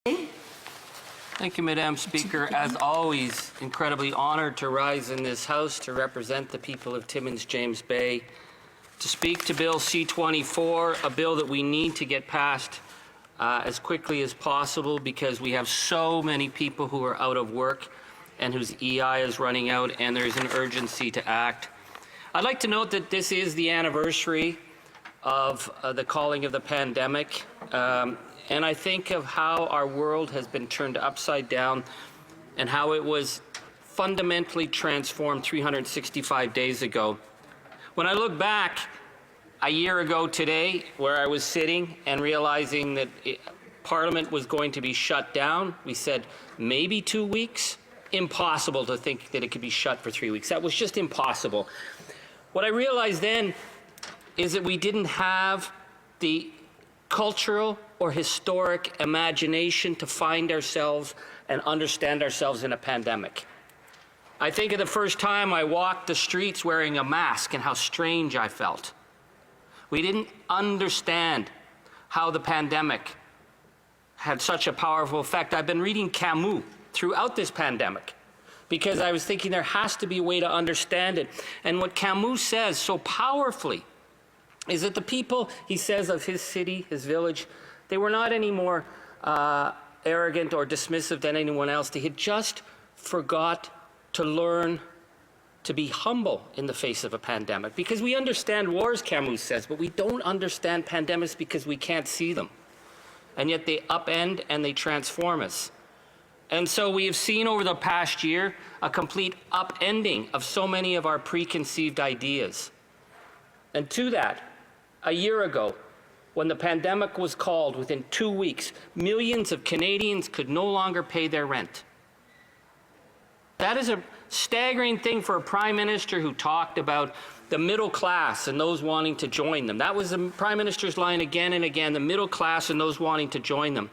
Thank you, Madam Speaker. As always, incredibly honored to rise in this House to represent the people of Timmins James Bay, to speak to Bill C-24, a bill that we need to get passed as quickly as possible because we have so many people who are out of work and whose EI is running out, and there is an urgency to act. I'd like to note that this is the anniversary of the calling of the pandemic. And I think of how our world has been turned upside down and how it was fundamentally transformed 365 days ago. When I look back a year ago today, where I was sitting and realizing that Parliament was going to be shut down, we said maybe 2 weeks. Impossible to think that it could be shut for 3 weeks. That was just impossible. What I realized then is that we didn't have the cultural or historic imagination to find ourselves and understand ourselves in a pandemic. I think of the first time I walked the streets wearing a mask and how strange I felt. We didn't understand how the pandemic had such a powerful effect. I've been reading Camus throughout this pandemic because I was thinking there has to be a way to understand it. And what Camus says so powerfully is that the people, he says, of his city, his village, they were not any more arrogant or dismissive than anyone else. They had just forgot to learn to be humble in the face of a pandemic. Because we understand wars, Camus says, but we don't understand pandemics because we can't see them. And yet they upend and they transform us. And so we have seen over the past year a complete upending of so many of our preconceived ideas. And to that, a year ago, when the pandemic was called, within 2 weeks, millions of Canadians could no longer pay their rent. That is a staggering thing for a Prime Minister who talked about the middle class and those wanting to join them. That was the Prime Minister's line again and again, the middle class and those wanting to join them.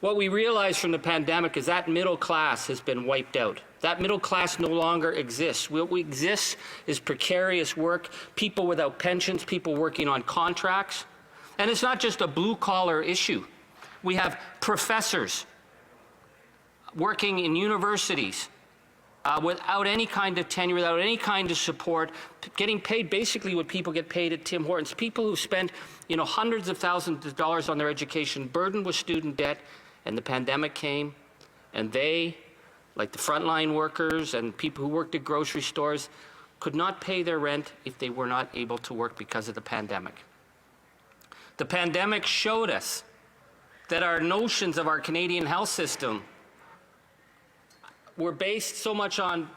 What we realized from the pandemic is that middle class has been wiped out. That middle class no longer exists. What exists is precarious work, people without pensions, people working on contracts. And it's not just a blue-collar issue. We have professors working in universities without any kind of tenure, without any kind of support, getting paid basically what people get paid at Tim Hortons. People who spend, hundreds of thousands of dollars on their education, burdened with student debt, and the pandemic came, and they, like the frontline workers and people who worked at grocery stores, could not pay their rent if they were not able to work because of the pandemic. The pandemic showed us that our notions of our Canadian health system were based so much on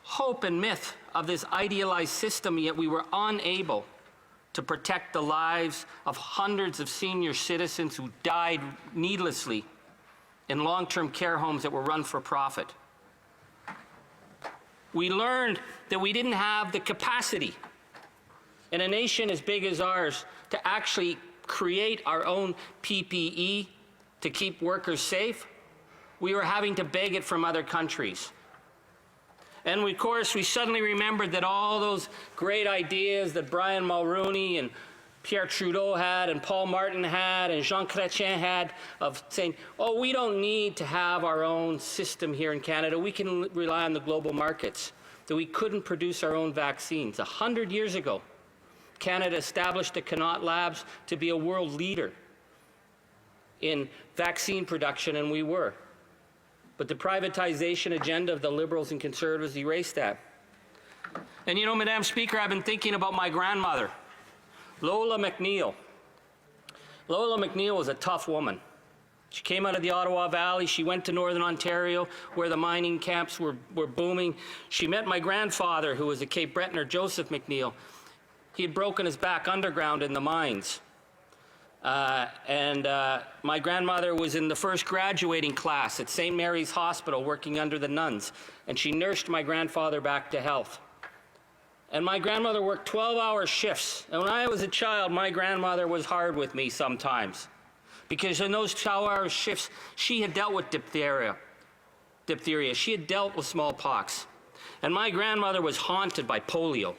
hope and myth of this idealized system, yet we were unable to protect the lives of hundreds of senior citizens who died needlessly in long-term care homes that were run for profit. We learned that we didn't have the capacity in a nation as big as ours to actually create our own PPE to keep workers safe. We were having to beg it from other countries. And of course, we suddenly remembered that all those great ideas that Brian Mulroney and Pierre Trudeau had and Paul Martin had and Jean Chrétien had of saying, oh, we don't need to have our own system here in Canada. We can rely on the global markets. That we couldn't produce our own vaccines. 100 years ago, Canada established the Connaught Labs to be a world leader in vaccine production, and we were. But the privatization agenda of the Liberals and Conservatives erased that. And Madam Speaker, I've been thinking about my grandmother, Lola McNeil. Lola McNeil was a tough woman. She came out of the Ottawa Valley. She went to Northern Ontario, where the mining camps were booming. She met my grandfather, who was a Cape Bretoner, Joseph McNeil. He had broken his back underground in the mines. My grandmother was in the first graduating class at St. Mary's Hospital working under the nuns, and she nursed my grandfather back to health. And my grandmother worked 12-hour shifts. And when I was a child, my grandmother was hard with me sometimes, because in those 12-hour shifts, she had dealt with diphtheria. She had dealt with smallpox. And my grandmother was haunted by polio.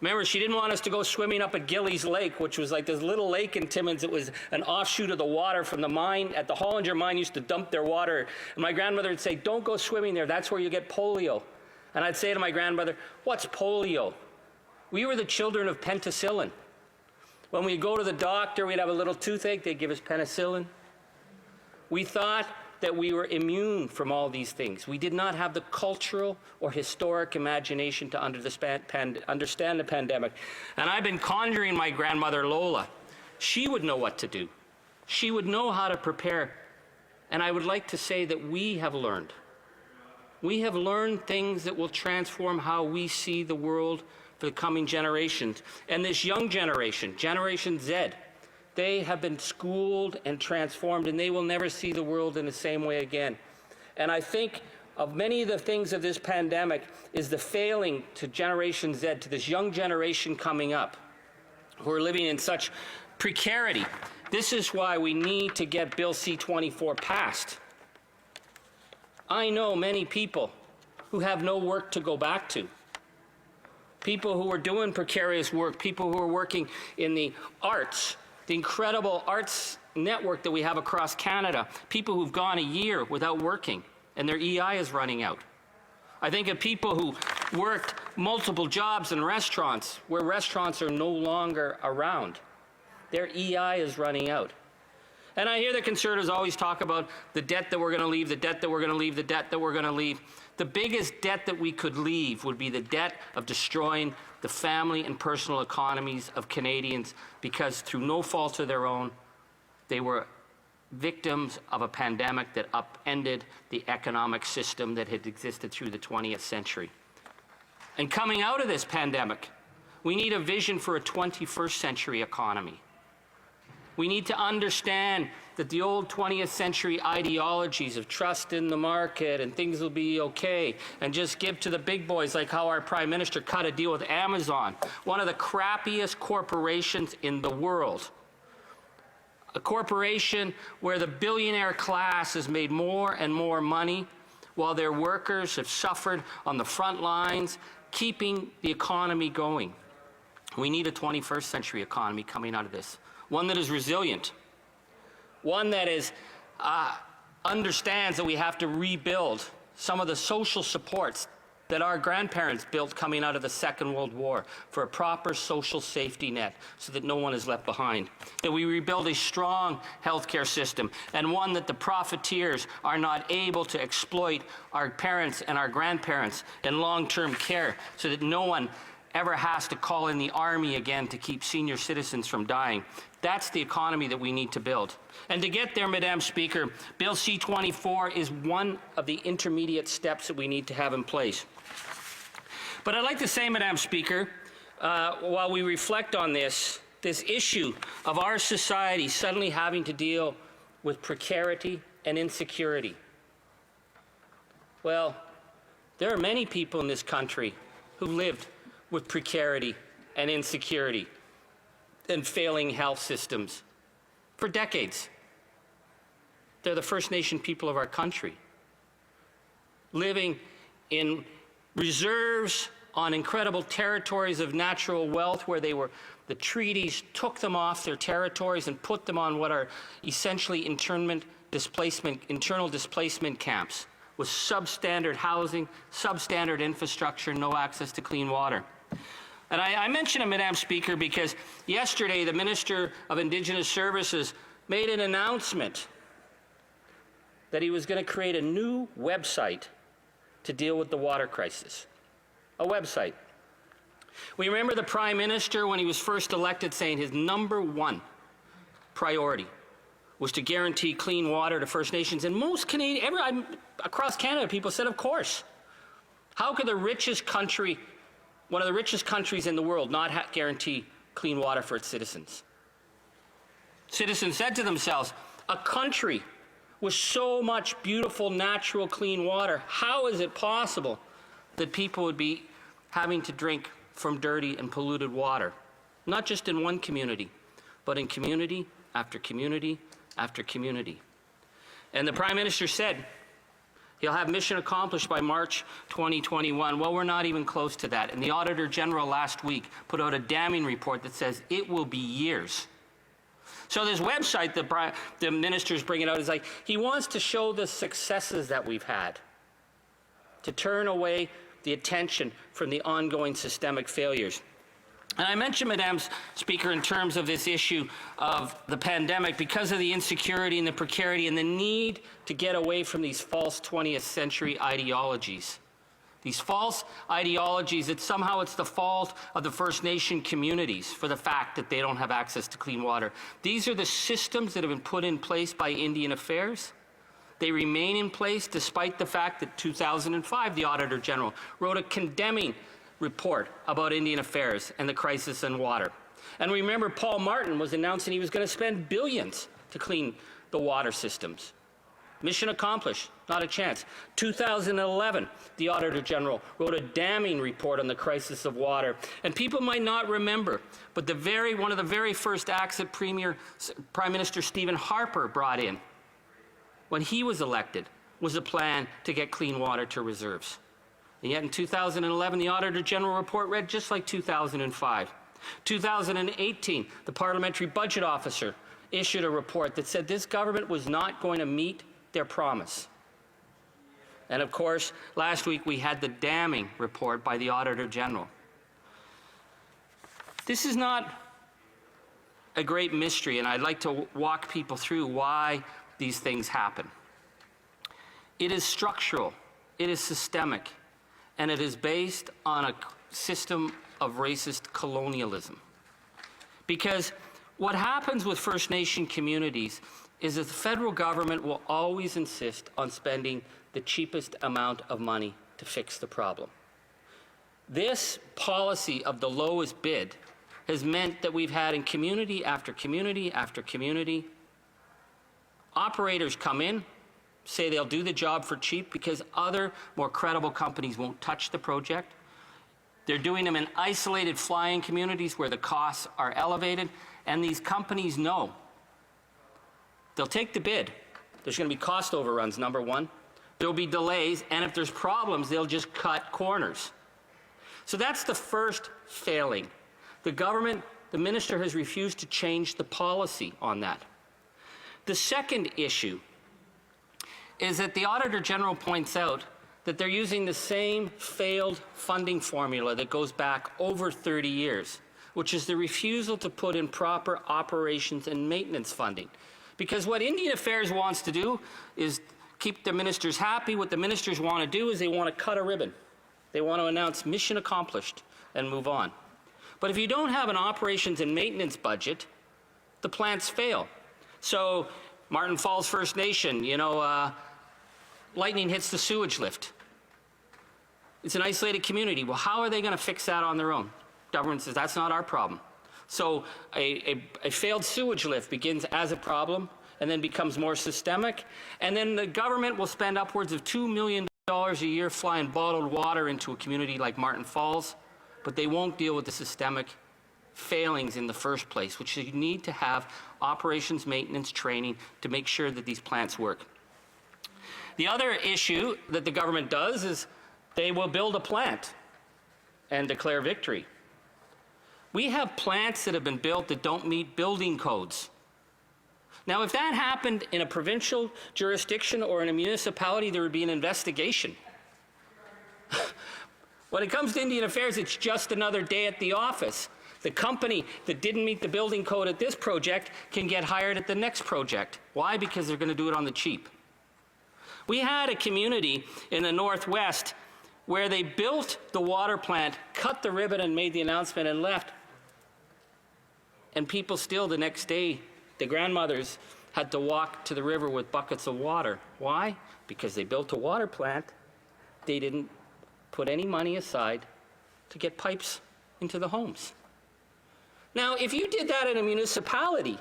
Remember, she didn't want us to go swimming up at Gillies Lake, which was like this little lake in Timmins. It was an offshoot of the water from the mine. At the Hollinger mine used to dump their water. And my grandmother would say, don't go swimming there. That's where you get polio. And I'd say to my grandmother, what's polio? We were the children of penicillin. When we'd go to the doctor, we'd have a little toothache. They'd give us penicillin. We thought that we were immune from all these things. We did not have the cultural or historic imagination to understand the pandemic. And I've been conjuring my grandmother Lola. She would know what to do. She would know how to prepare. And I would like to say that we have learned. We have learned things that will transform how we see the world for the coming generations. And this young generation, Generation Z, they have been schooled and transformed, and they will never see the world in the same way again. And I think of many of the things of this pandemic is the failing to Generation Z, to this young generation coming up, who are living in such precarity. This is why we need to get Bill C-24 passed. I know many people who have no work to go back to. People who are doing precarious work, people who are working in the arts, the incredible arts network that we have across Canada, people who've gone a year without working and their EI is running out. I think of people who worked multiple jobs in restaurants where restaurants are no longer around. Their EI is running out. And I hear the Conservatives always talk about the debt that we're going to leave, the debt that we're going to leave, the debt that we're going to leave. The biggest debt that we could leave would be the debt of destroying the family and personal economies of Canadians, because through no fault of their own, they were victims of a pandemic that upended the economic system that had existed through the 20th century. And coming out of this pandemic, we need a vision for a 21st century economy. We need to understand that the old 20th century ideologies of trust in the market and things will be okay and just give to the big boys, like how our Prime Minister cut a deal with Amazon, one of the crappiest corporations in the world. A corporation where the billionaire class has made more and more money while their workers have suffered on the front lines, keeping the economy going. We need a 21st century economy coming out of this. One that is resilient, one that is, understands that we have to rebuild some of the social supports that our grandparents built coming out of the Second World War for a proper social safety net so that no one is left behind. That we rebuild a strong healthcare system, and one that the profiteers are not able to exploit our parents and our grandparents in long-term care so that no one ever has to call in the army again to keep senior citizens from dying. That's the economy that we need to build. And to get there, Madam Speaker, Bill C-24 is one of the intermediate steps that we need to have in place. But I'd like to say, Madam Speaker, while we reflect on this issue of our society suddenly having to deal with precarity and insecurity. Well, there are many people in this country who lived with precarity and insecurity and failing health systems for decades. They're the First Nation people of our country, living in reserves on incredible territories of natural wealth where the treaties took them off their territories and put them on what are essentially internal displacement camps with substandard housing, substandard infrastructure, no access to clean water. And I mention it, Madam Speaker, because yesterday the Minister of Indigenous Services made an announcement that he was going to create a new website to deal with the water crisis. A website. We remember the Prime Minister, when he was first elected, saying his #1 priority was to guarantee clean water to First Nations. And most Canadian, across Canada, people said, of course. How could the richest country, one of the richest countries in the world, not guarantee clean water for its citizens? Citizens said to themselves, a country with so much beautiful, natural, clean water, how is it possible that people would be having to drink from dirty and polluted water? Not just in one community, but in community after community after community. And the Prime Minister said, He'll have mission accomplished by March 2021. Well, we're not even close to that. And the Auditor General last week put out a damning report that says it will be years. So this website that the minister's bringing out is like, he wants to show the successes that we've had, to turn away the attention from the ongoing systemic failures. And I mentioned, Madam Speaker, in terms of this issue of the pandemic, because of the insecurity and the precarity and the need to get away from these false 20th century ideologies. These false ideologies that somehow it's the fault of the First Nation communities for the fact that they don't have access to clean water. These are the systems that have been put in place by Indian Affairs. They remain in place despite the fact that 2005, the Auditor General wrote a condemning report about Indian Affairs and the crisis in water. And remember, Paul Martin was announcing he was going to spend billions to clean the water systems. Mission accomplished, not a chance. 2011, the Auditor General wrote a damning report on the crisis of water. And people might not remember, but one of the very first acts that Prime Minister Stephen Harper brought in when he was elected was a plan to get clean water to reserves. And yet in 2011, the Auditor General report read just like 2005. 2018, the Parliamentary Budget Officer issued a report that said this government was not going to meet their promise. And of course, last week we had the damning report by the Auditor General. This is not a great mystery, and I'd like to walk people through why these things happen. It is structural, it is systemic, and it is based on a system of racist colonialism. Because what happens with First Nation communities is that the federal government will always insist on spending the cheapest amount of money to fix the problem. This policy of the lowest bid has meant that we've had in community after community after community, operators come in, say they'll do the job for cheap because other, more credible companies won't touch the project. They're doing them in isolated fly-in communities where the costs are elevated, and these companies know. They'll take the bid. There's going to be cost overruns, number one. There'll be delays, and if there's problems, they'll just cut corners. So that's the first failing. The government, the minister has refused to change the policy on that. The second issue is that the Auditor General points out that they're using the same failed funding formula that goes back over 30 years, which is the refusal to put in proper operations and maintenance funding. Because what Indian Affairs wants to do is keep the ministers happy. What the ministers want to do is they want to cut a ribbon. They want to announce mission accomplished and move on. But if you don't have an operations and maintenance budget, the plants fail. So Martin Falls First Nation, lightning hits the sewage lift. It's an isolated community. Well, how are they going to fix that on their own? Government says that's not our problem. So a failed sewage lift begins as a problem and then becomes more systemic. And then the government will spend upwards of $2 million a year flying bottled water into a community like Martin Falls, but they won't deal with the systemic failings in the first place, which you need to have operations maintenance training to make sure that these plants work. The other issue that the government does is they will build a plant and declare victory. We have plants that have been built that don't meet building codes. Now, if that happened in a provincial jurisdiction or in a municipality, there would be an investigation. When it comes to Indian Affairs, it's just another day at the office. The company that didn't meet the building code at this project can get hired at the next project. Why? Because they're going to do it on the cheap. We had a community in the Northwest where they built the water plant, cut the ribbon and made the announcement and left. And people still the next day, the grandmothers had to walk to the river with buckets of water. Why? Because they built a water plant. They didn't put any money aside to get pipes into the homes. Now, if you did that in a municipality,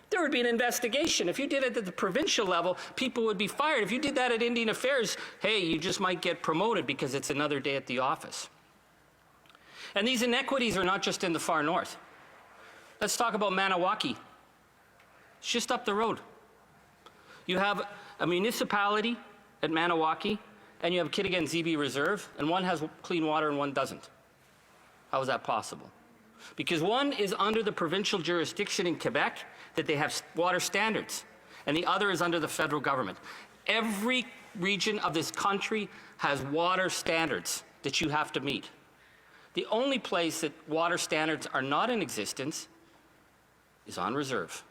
there would be an investigation. If you did it at the provincial level, people would be fired. If you did that at Indian Affairs, hey, you just might get promoted because it's another day at the office. And these inequities are not just in the far north. Let's talk about Maniwaki. It's just up the road. You have a municipality at Maniwaki, and you have Kitigan ZB Reserve, and one has clean water and one doesn't. How is that possible? Because one is under the provincial jurisdiction in Quebec, that they have water standards, and the other is under the federal government. Every region of this country has water standards that you have to meet. The only place that water standards are not in existence is on reserve.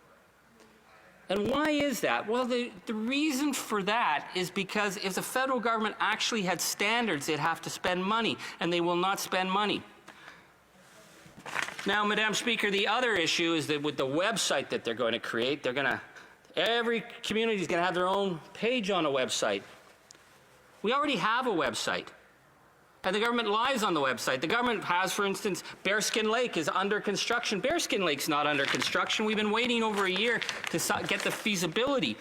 And why is that? Well, the reason for that is because if the federal government actually had standards, they'd have to spend money, and they will not spend money. Now, Madam Speaker, the other issue is that with the website that they're going to create, every community is going to have their own page on a website. We already have a website, and the government lies on the website. The government has, for instance, Bearskin Lake is under construction. Bearskin Lake's not under construction. We've been waiting over a year to get the feasibility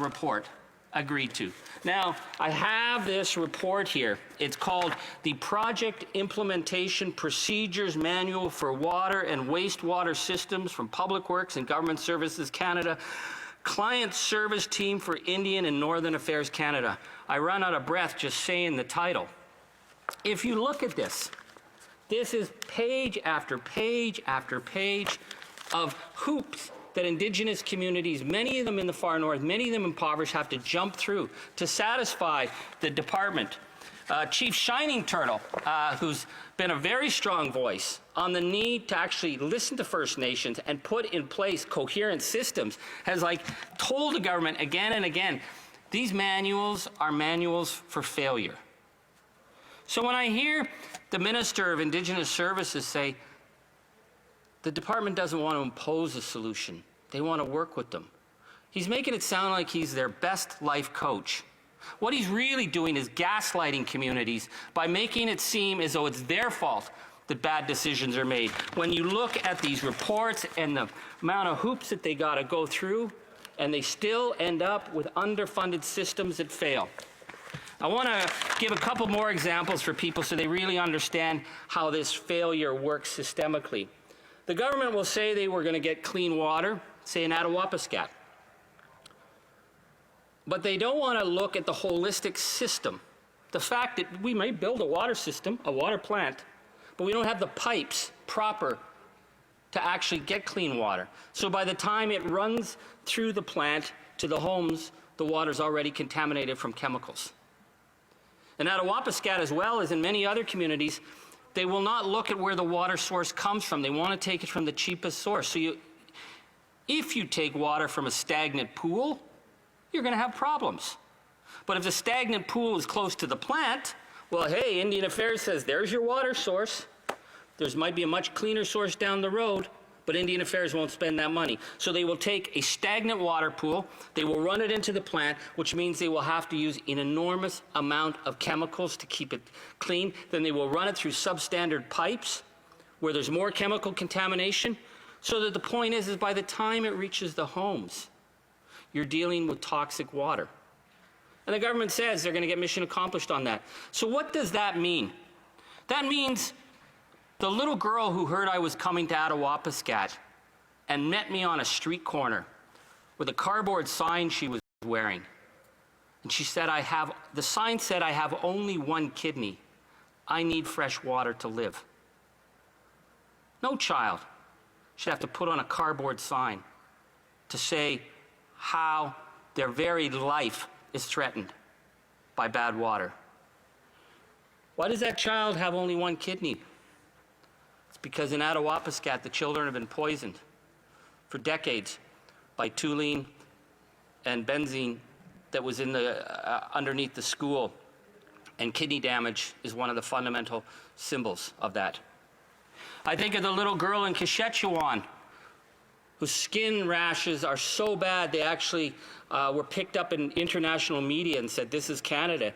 report agreed to. Now, I have this report here. It's called the Project Implementation Procedures Manual for Water and Wastewater Systems from Public Works and Government Services Canada, Client Service Team for Indian and Northern Affairs Canada. I run out of breath just saying the title. If you look at this, this is page after page after page of hoops that Indigenous communities, many of them in the far north, many of them impoverished, have to jump through to satisfy the department. Chief Shining Turtle, who's been a very strong voice on the need to actually listen to First Nations and put in place coherent systems, has told the government again and again, these manuals are manuals for failure. So when I hear the Minister of Indigenous Services say, the department doesn't want to impose a solution, they want to work with them, he's making it sound like he's their best life coach. What he's really doing is gaslighting communities by making it seem as though it's their fault that bad decisions are made. When you look at these reports and the amount of hoops that they got to go through, and they still end up with underfunded systems that fail. I want to give a couple more examples for people so they really understand how this failure works systemically. The government will say they were going to get clean water, say in Attawapiskat. But they don't want to look at the holistic system. The fact that we may build a water system, a water plant, but we don't have the pipes proper to actually get clean water. So by the time it runs through the plant to the homes, the water's already contaminated from chemicals. In Attawapiskat, as well as in many other communities, they will not look at where the water source comes from. They want to take it from the cheapest source. So if you take water from a stagnant pool, you're going to have problems. But if the stagnant pool is close to the plant, well, hey, Indian Affairs says, there's your water source. There might be a much cleaner source down the road, but Indian Affairs won't spend that money. So they will take a stagnant water pool, they will run it into the plant, which means they will have to use an enormous amount of chemicals to keep it clean. Then they will run it through substandard pipes where there's more chemical contamination, so that the point is by the time it reaches the homes, you're dealing with toxic water. And the government says they're going to get mission accomplished on that. So what does that mean? That means the little girl who heard I was coming to Attawapiskat and met me on a street corner with a cardboard sign she was wearing. And she said, the sign said, I have only one kidney. I need fresh water to live. No child should have to put on a cardboard sign to say how their very life is threatened by bad water. Why does that child have only one kidney? It's because in Attawapiskat, the children have been poisoned for decades by toluene and benzene that was in underneath the school. And kidney damage is one of the fundamental symbols of that. I think of the little girl in Saskatchewan whose skin rashes are so bad they actually were picked up in international media and said, this is Canada.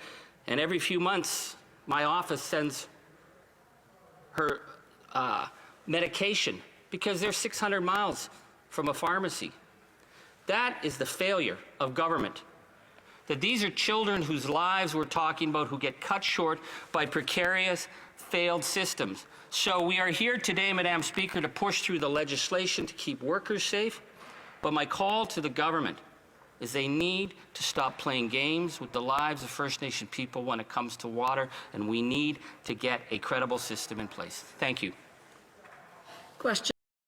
And every few months, my office sends her medication because they're 600 miles from a pharmacy. That is the failure of government. That these are children whose lives we're talking about who get cut short by precarious, failed systems. So we are here today, Madam Speaker, to push through the legislation to keep workers safe. But my call to the government is they need to stop playing games with the lives of First Nation people when it comes to water, and we need to get a credible system in place. Thank you. Question.